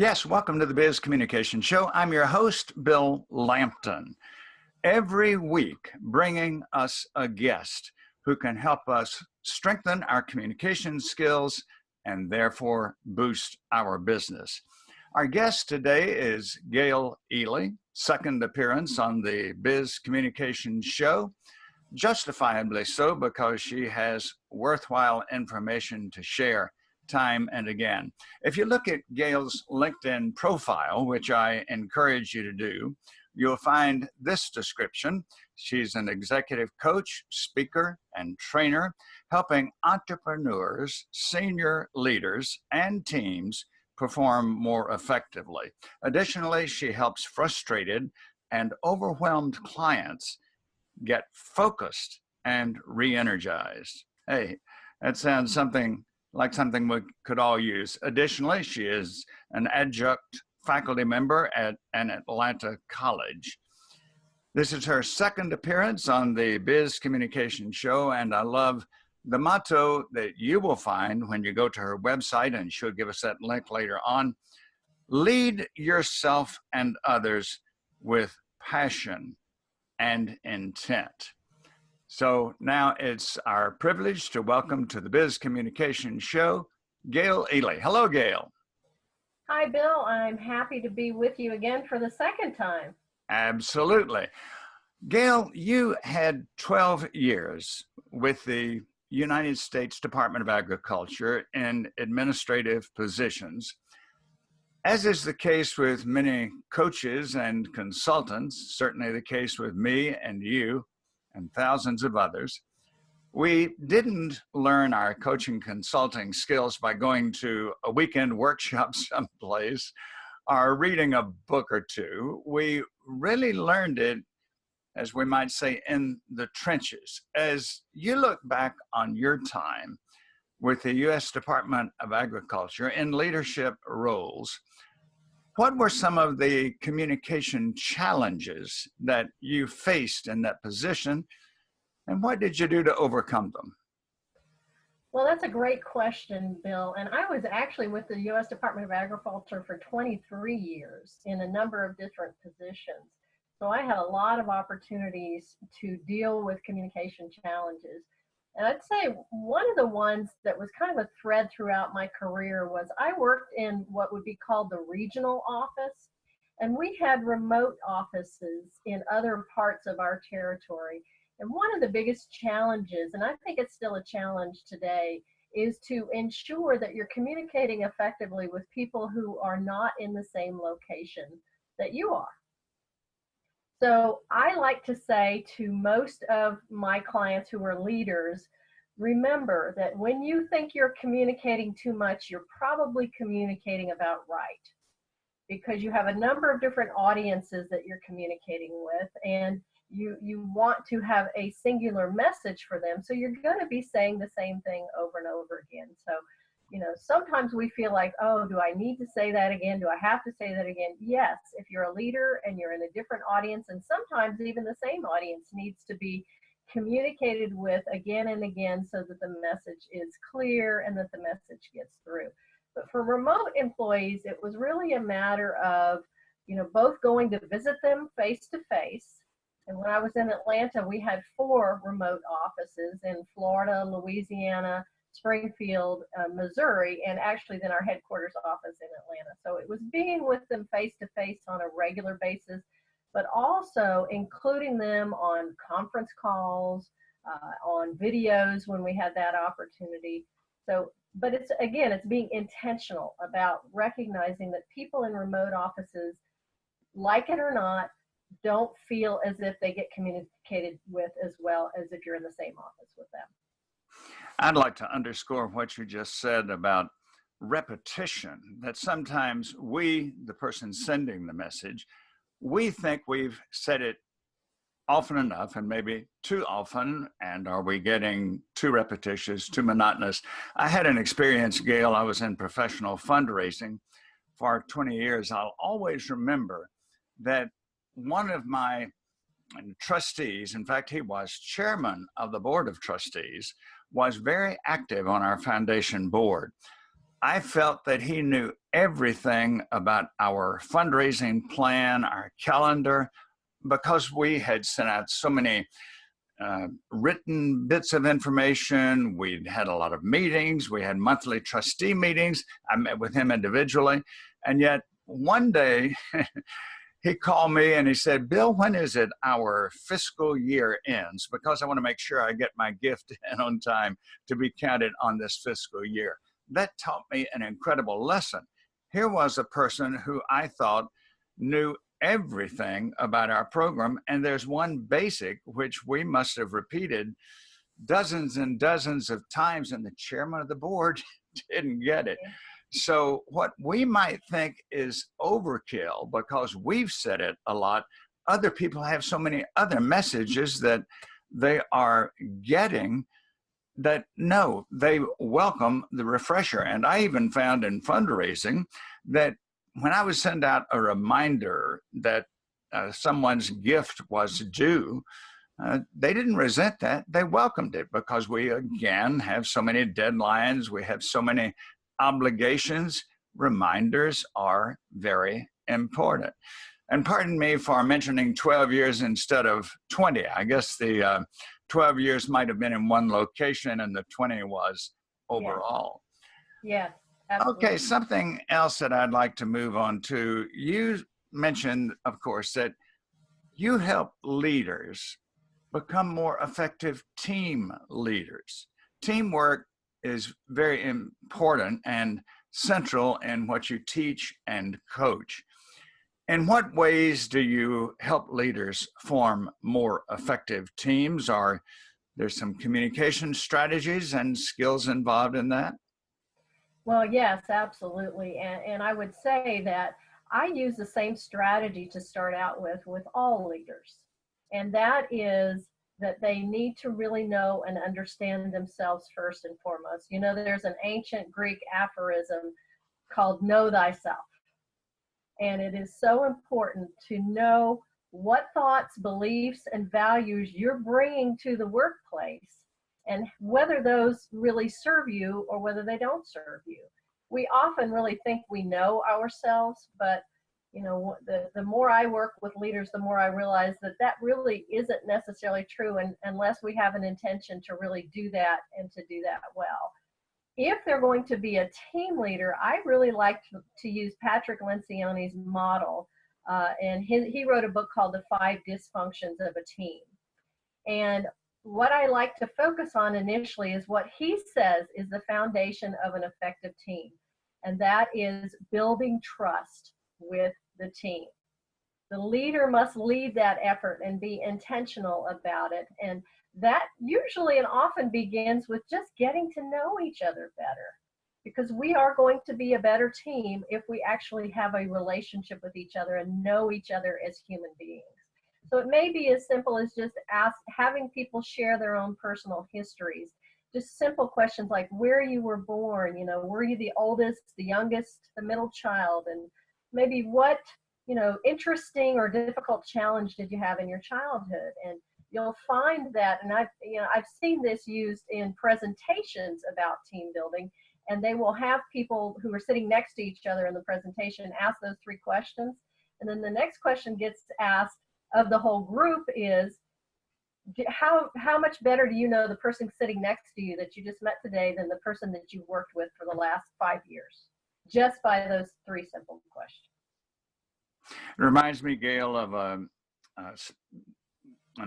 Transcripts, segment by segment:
Yes, welcome to the Biz Communication Show. I'm your host, Bill Lampton. Every week, bringing us a guest who can help us strengthen our communication skills and therefore boost our business. Our guest today is Gayle Ely, second appearance on the Biz Communication Show, justifiably so because she has worthwhile information to share time and again. If you look at Gayle's LinkedIn profile, which I encourage you to do, you'll find this description. She's an executive coach, speaker, and trainer, helping entrepreneurs, senior leaders, and teams perform more effectively. Additionally, she helps frustrated and overwhelmed clients get focused and re-energized. Hey, that sounds like something we could all use. Additionally, she is an adjunct faculty member at an Atlanta college. This is her second appearance on the Biz Communication Show, and I love the motto that you will find when you go to her website, and she'll give us that link later on. Lead yourself and others with passion and intent. So now it's our privilege to welcome to the Biz Communication Show, Gayle Ely. Hello, Gayle. Hi, Bill. I'm happy to be with you again for the second time. Absolutely. Gayle, you had 12 years with the United States Department of Agriculture in administrative positions. As is the case with many coaches and consultants, certainly the case with me and you, and thousands of others, we didn't learn our coaching consulting skills by going to a weekend workshop someplace or reading a book or two. We really learned it, as we might say, in the trenches. As you look back on your time with the U.S. Department of Agriculture in leadership roles, what were some of the communication challenges that you faced in that position, and what did you do to overcome them? Well, that's a great question, Bill. And I was actually with the U.S. Department of Agriculture for 23 years in a number of different positions. So I had a lot of opportunities to deal with communication challenges. And I'd say one of the ones that was kind of a thread throughout my career was I worked in what would be called the regional office, and we had remote offices in other parts of our territory. And one of the biggest challenges, and I think it's still a challenge today, is to ensure that you're communicating effectively with people who are not in the same location that you are. So I like to say to most of my clients who are leaders, remember that when you think you're communicating too much, you're probably communicating about right, because you have a number of different audiences that you're communicating with, and you want to have a singular message for them. So you're going to be saying the same thing over and over again. So, sometimes we feel like, oh, do I need to say that again? Do I have to say that again? Yes, if you're a leader and you're in a different audience, and sometimes even the same audience needs to be communicated with again and again so that the message is clear and that the message gets through. But for remote employees, it was really a matter of, both going to visit them face to face. And when I was in Atlanta, we had 4 remote offices in Florida, Louisiana, Springfield, Missouri, and actually then our headquarters office in Atlanta. So it was being with them face to face on a regular basis, but also including them on conference calls, on videos when we had that opportunity. So, but it's being intentional about recognizing that people in remote offices, like it or not, don't feel as if they get communicated with as well as if you're in the same office with them. I'd like to underscore what you just said about repetition, that sometimes we, the person sending the message, we think we've said it often enough and maybe too often, and are we getting too repetitious, too monotonous? I had an experience, Gayle. I was in professional fundraising for 20 years. I'll always remember that one of my trustees, in fact, he was chairman of the board of trustees, was very active on our foundation board. I felt that he knew everything about our fundraising plan, our calendar, because we had sent out so many written bits of information. We'd had a lot of meetings. We had monthly trustee meetings. I met with him individually. And yet one day he called me and he said, Bill, when is it our fiscal year ends? Because I want to make sure I get my gift in on time to be counted on this fiscal year. That taught me an incredible lesson. Here was a person who I thought knew everything about our program, and there's one basic which we must have repeated dozens and dozens of times, and the chairman of the board didn't get it. So what we might think is overkill because we've said it a lot, other people have so many other messages that they are getting that no, they welcome the refresher. And I even found in fundraising that when I would send out a reminder that someone's gift was due, they didn't resent that. They welcomed it because we, again, have so many deadlines. We have so many obligations. Reminders are very important. And pardon me for mentioning 12 years instead of 20. I guess the 12 years might have been in one location and the 20 was overall. Yeah, absolutely. Okay, something else that I'd like to move on to. You mentioned, of course, that you help leaders become more effective team leaders. Teamwork is very important and central in what you teach and coach. In what ways do you help leaders form more effective teams? Are there some communication strategies and skills involved in that? Well, yes, absolutely. And I would say that I use the same strategy to start out with all leaders. And that is that they need to really know and understand themselves first and foremost. You know, there's an ancient Greek aphorism called know thyself. And it is so important to know what thoughts, beliefs, and values you're bringing to the workplace and whether those really serve you or whether they don't serve you. We often really think we know ourselves, but you know, the more I work with leaders, the more I realize that that really isn't necessarily true unless we have an intention to really do that and to do that well. If they're going to be a team leader, I really like to use Patrick Lencioni's model. And he wrote a book called The 5 Dysfunctions of a Team. And what I like to focus on initially is what he says is the foundation of an effective team. And that is building trust with the team. The leader must lead that effort and be intentional about it. And that usually and often begins with just getting to know each other better, because we are going to be a better team if we actually have a relationship with each other and know each other as human beings. So it may be as simple as just having people share their own personal histories. Just simple questions like where you were born, you know, were you the oldest, the youngest, the middle child, and maybe what, you know, interesting or difficult challenge did you have in your childhood? And you'll find that, and I've seen this used in presentations about team building, and they will have people who are sitting next to each other in the presentation ask those 3 questions. And then the next question gets asked of the whole group is, how much better do you know the person sitting next to you that you just met today than the person that you've worked with for the last 5 years? Just by those 3 simple questions. It reminds me, Gayle, of an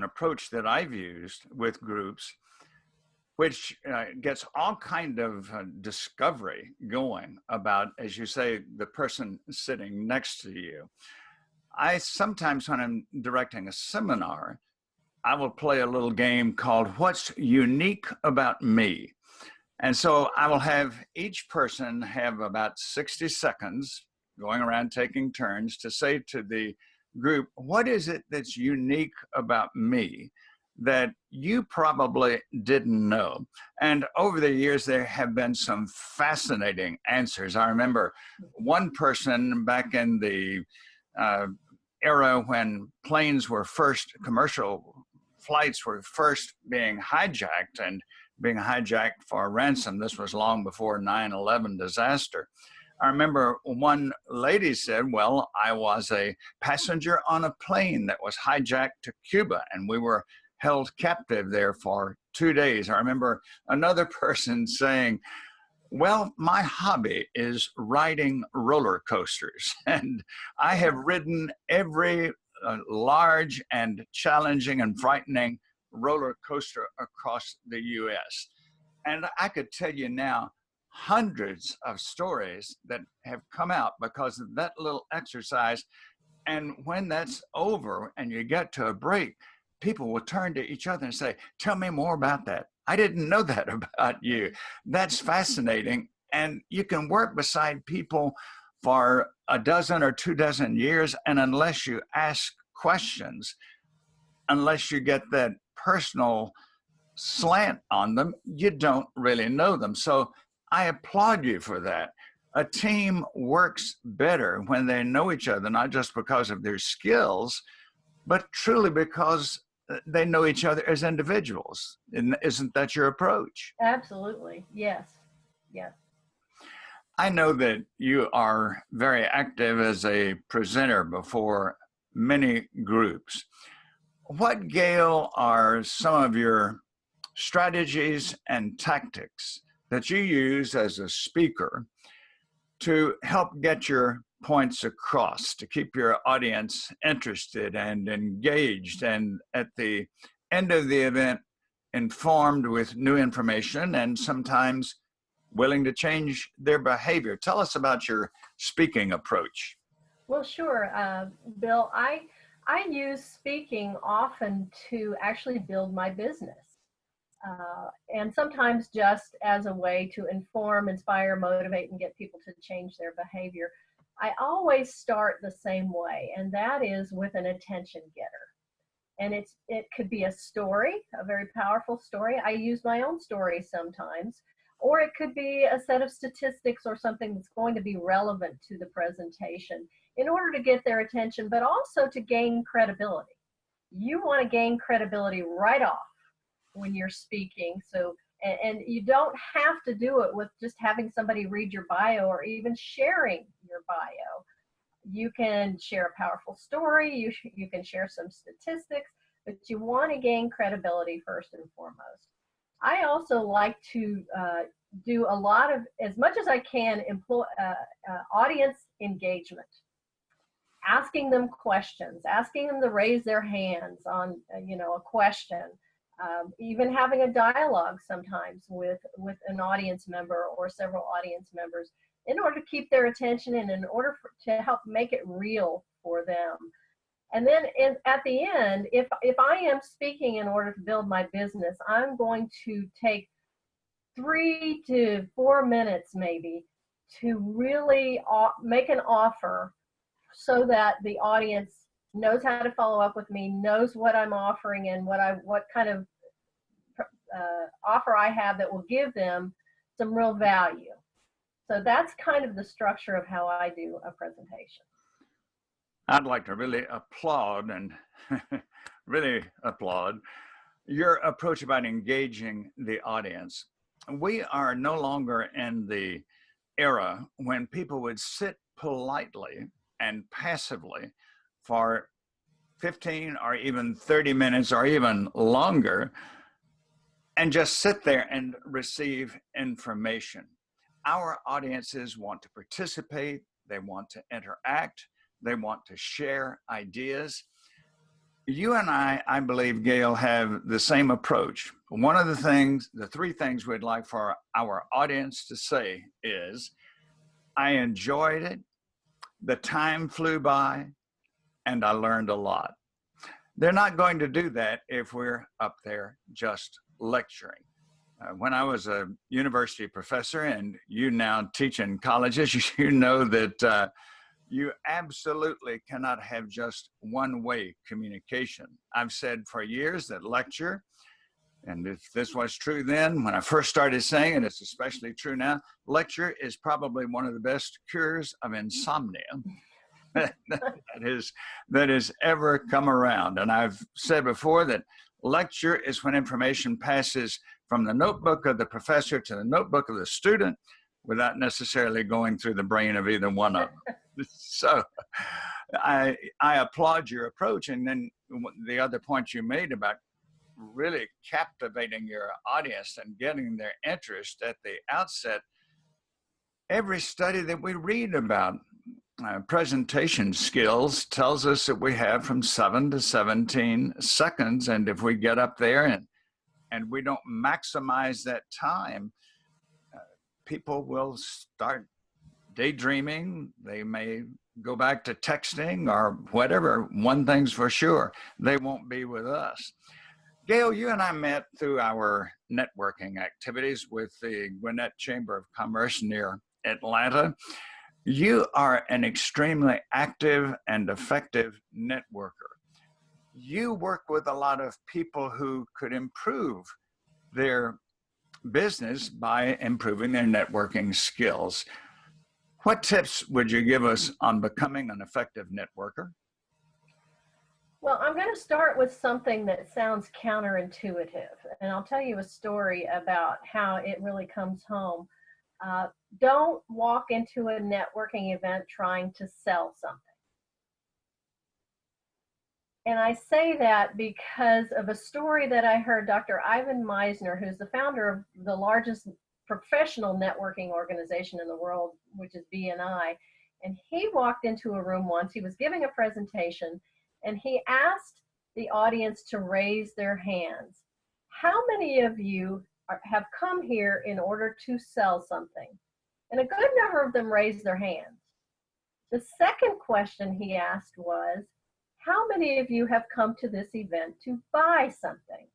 approach that I've used with groups, which gets all kind of discovery going about, as you say, the person sitting next to you. I sometimes, when I'm directing a seminar, I will play a little game called What's Unique About Me? And so I will have each person have about 60 seconds going around taking turns to say to the group, what is it that's unique about me that you probably didn't know? And over the years, there have been some fascinating answers. I remember one person back in the era when planes were first, commercial flights were first being hijacked and being hijacked for ransom. This was long before 9/11 disaster. I remember one lady said, well, I was a passenger on a plane that was hijacked to Cuba, and we were held captive there for 2 days. I remember another person saying, well, my hobby is riding roller coasters, and I have ridden every large and challenging and frightening roller coaster across the US. And I could tell you now hundreds of stories that have come out because of that little exercise. And when that's over and you get to a break, people will turn to each other and say, tell me more about that. I didn't know that about you. That's fascinating. And you can work beside people for a dozen or 2 dozen years. And unless you ask questions, unless you get that personal slant on them, you don't really know them. So I applaud you for that. A team works better when they know each other, not just because of their skills, but truly because they know each other as individuals. And isn't that your approach? Absolutely. Yes. Yes. I know that you are very active as a presenter before many groups. What, Gayle, are some of your strategies and tactics that you use as a speaker to help get your points across, to keep your audience interested and engaged, and at the end of the event, informed with new information and sometimes willing to change their behavior? Tell us about your speaking approach. Well, sure, Bill. I use speaking often to actually build my business. And sometimes just as a way to inform, inspire, motivate, and get people to change their behavior. I always start the same way, and that is with an attention getter. And it could be a story, a very powerful story. I use my own story sometimes, or it could be a set of statistics or something that's going to be relevant to the presentation in order to get their attention, but also to gain credibility. You want to gain credibility right off when you're speaking. So, and you don't have to do it with just having somebody read your bio or even sharing your bio. You can share a powerful story, you can share some statistics, but you want to gain credibility first and foremost. I also like to do a lot of, as much as I can, audience engagement. Asking them questions, asking them to raise their hands on, a question. Even having a dialogue sometimes with an audience member or several audience members in order to keep their attention and in order to help make it real for them. And then at the end, if I am speaking in order to build my business, I'm going to take 3 to 4 minutes maybe to really make an offer so that the audience knows how to follow up with me, knows what I'm offering and what kind of offer I have that will give them some real value. So that's kind of the structure of how I do a presentation. I'd like to really applaud and really applaud your approach about engaging the audience. We are no longer in the era when people would sit politely and passively for 15 or even 30 minutes or even longer and just sit there and receive information. Our audiences want to participate, they want to interact, they want to share ideas. You and I believe, Gayle, have the same approach. One of the 3 things we'd like for our audience to say is, I enjoyed it, the time flew by, and I learned a lot. They're not going to do that if we're up there just lecturing. When I was a university professor, and you now teach in colleges, you know that you absolutely cannot have just one-way communication. I've said for years that lecture, and if this was true then, when I first started saying it, it's especially true now, lecture is probably one of the best cures of insomnia that has ever come around. And I've said before that Lecture is when information passes from the notebook of the professor to the notebook of the student without necessarily going through the brain of either one of them. So I applaud your approach. And then the other point you made about really captivating your audience and getting their interest at the outset. Every study that we read about presentation skills tells us that we have from 7 to 17 seconds. And if we get up there and we don't maximize that time, people will start daydreaming. They may go back to texting or whatever. One thing's for sure, they won't be with us. Gayle, you and I met through our networking activities with the Gwinnett Chamber of Commerce near Atlanta. You are an extremely active and effective networker. You work with a lot of people who could improve their business by improving their networking skills. What tips would you give us on becoming an effective networker? Well, I'm going to start with something that sounds counterintuitive, and I'll tell you a story about how it really comes home. Don't walk into a networking event trying to sell something. And I say that because of a story that I heard Dr. Ivan Meisner, who's the founder of the largest professional networking organization in the world, which is BNI. And he walked into a room once, he was giving a presentation, and he asked the audience to raise their hands. How many of you have come here in order to sell something? And a good number of them raised their hands. The second question he asked was, how many of you have come to this event to buy something?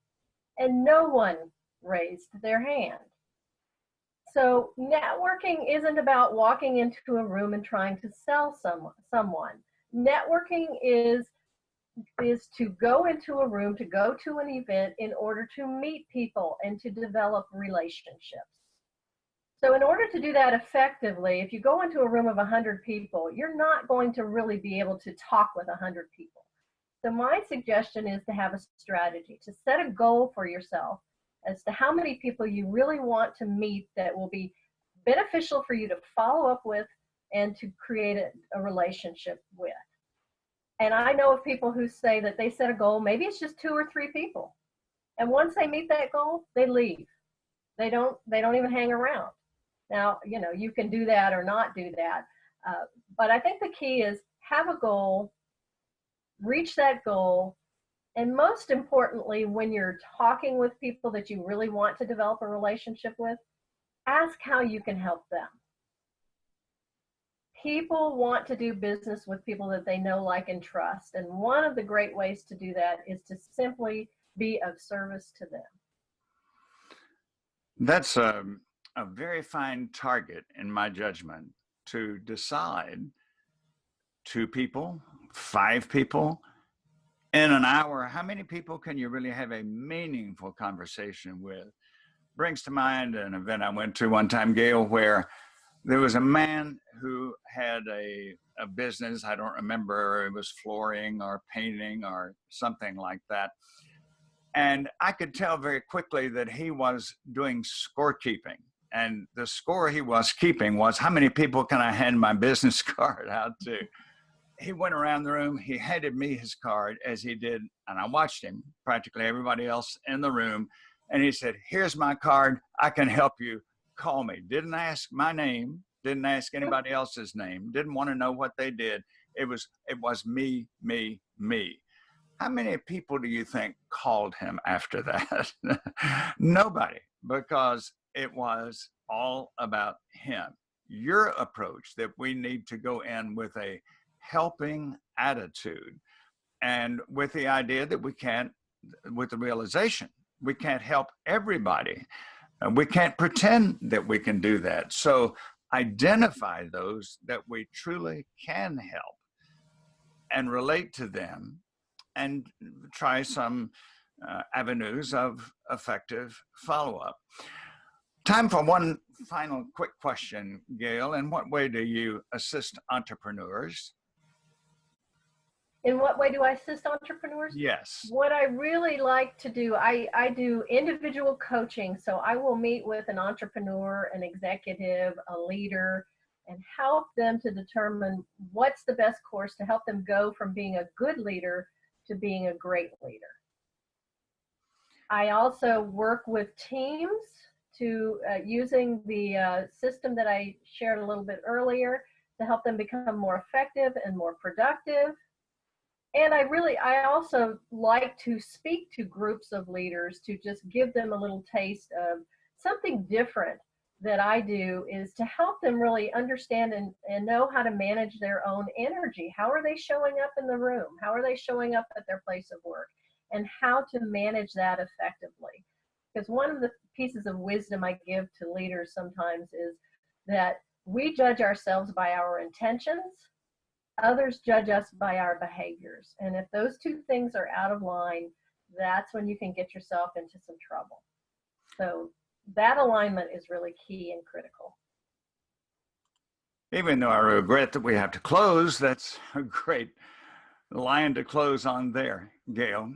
And no one raised their hand. So networking isn't about walking into a room and trying to sell someone. Networking is to go into a room, to go to an event in order to meet people and to develop relationships. So in order to do that effectively, if you go into a room of 100 people, you're not going to really be able to talk with 100 people. So my suggestion is to have a strategy, to set a goal for yourself as to how many people you really want to meet that will be beneficial for you to follow up with and to create a relationship with. And I know of people who say that they set a goal, maybe it's just 2 or 3 people. And once they meet that goal, they leave. They don't even hang around. Now, you know, you can do that or not do that. But I think the key is have a goal, reach that goal, and most importantly, when you're talking with people that you really want to develop a relationship with, ask how you can help them. People want to do business with people that they know, like, and trust. And one of the great ways to do that is to simply be of service to them. That's a very fine target, in my judgment, to decide 2 people, 5 people, in an hour. How many people can you really have a meaningful conversation with? Brings to mind an event I went to one time, Gayle, where there was a man who had a business. I don't remember, it was flooring or painting or something like that. And I could tell very quickly that he was doing scorekeeping. And the score he was keeping was, how many people can I hand my business card out to? He went around the room, he handed me his card as he did, and I watched him, practically everybody else in the room. And he said, here's my card, I can help you, call me. Didn't ask my name, didn't ask anybody else's name, didn't want to know what they did. It was me, me, me. How many people do you think called him after that? Nobody, because it was all about him. Your approach, that we need to go in with a helping attitude and with the idea that we can't, with the realization, we can't help everybody. We can't pretend that we can do that. So identify those that we truly can help and relate to them, and try some avenues of effective follow-up. Time for one final quick question, Gayle. In what way do you assist entrepreneurs? In what way do I assist entrepreneurs? Yes. What I really like to do, I do individual coaching. So I will meet with an entrepreneur, an executive, a leader, and help them to determine what's the best course to help them go from being a good leader to being a great leader. I also work with teams to using the system that I shared a little bit earlier to help them become more effective and more productive. And I also like to speak to groups of leaders to just give them a little taste of something different that I do, is to help them really understand and know how to manage their own energy. How are they showing up in the room? How are they showing up at their place of work? And how to manage that effectively. Because one of the pieces of wisdom I give to leaders sometimes is that we judge ourselves by our intentions. Others judge us by our behaviors. And if those two things are out of line, that's when you can get yourself into some trouble. So that alignment is really key and critical. Even though I regret that we have to close, that's a great line to close on there, Gayle.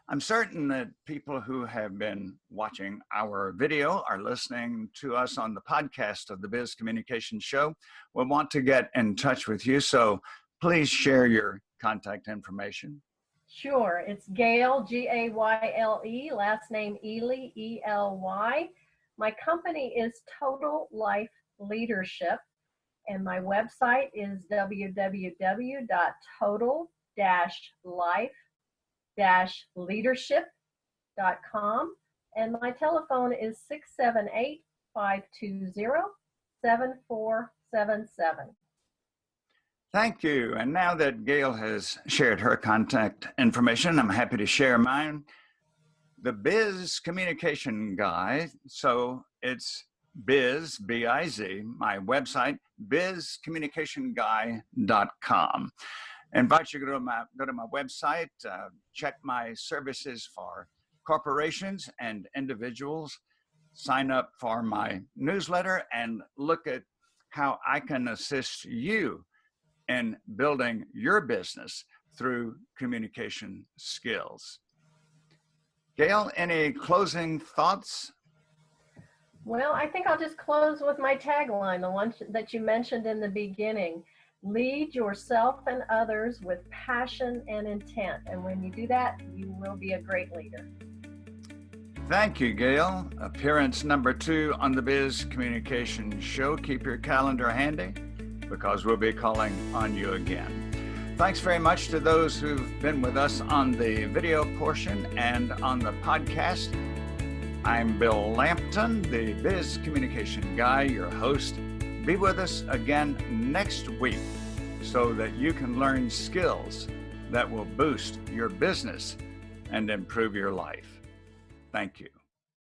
I'm certain that people who have been watching our video or listening to us on the podcast of the Biz Communication Show will want to get in touch with you. So please share your contact information. Sure. It's Gayle, Gayle, last name Ely, Ely. My company is Total Life Leadership, and my website is www.total-life-leadership.com, and my telephone is 678-520-7477. Thank you. And now that Gayle has shared her contact information, I'm happy to share mine. The Biz Communication Guy. So it's Biz, B-I-Z, my website, bizcommunicationguy.com. I invite you to go to my website, check my services for corporations and individuals, sign up for my newsletter, and look at how I can assist you in building your business through communication skills. Gayle, any closing thoughts? Well, I think I'll just close with my tagline, the one that you mentioned in the beginning. Lead yourself and others with passion and intent. And when you do that, you will be a great leader. Thank you, Gayle. Appearance number 2 on the Biz Communication Show. Keep your calendar handy, because we'll be calling on you again. Thanks very much to those who've been with us on the video portion and on the podcast. I'm Bill Lampton, the Biz Communication Guy, your host. Be with us again next week so that you can learn skills that will boost your business and improve your life. Thank you.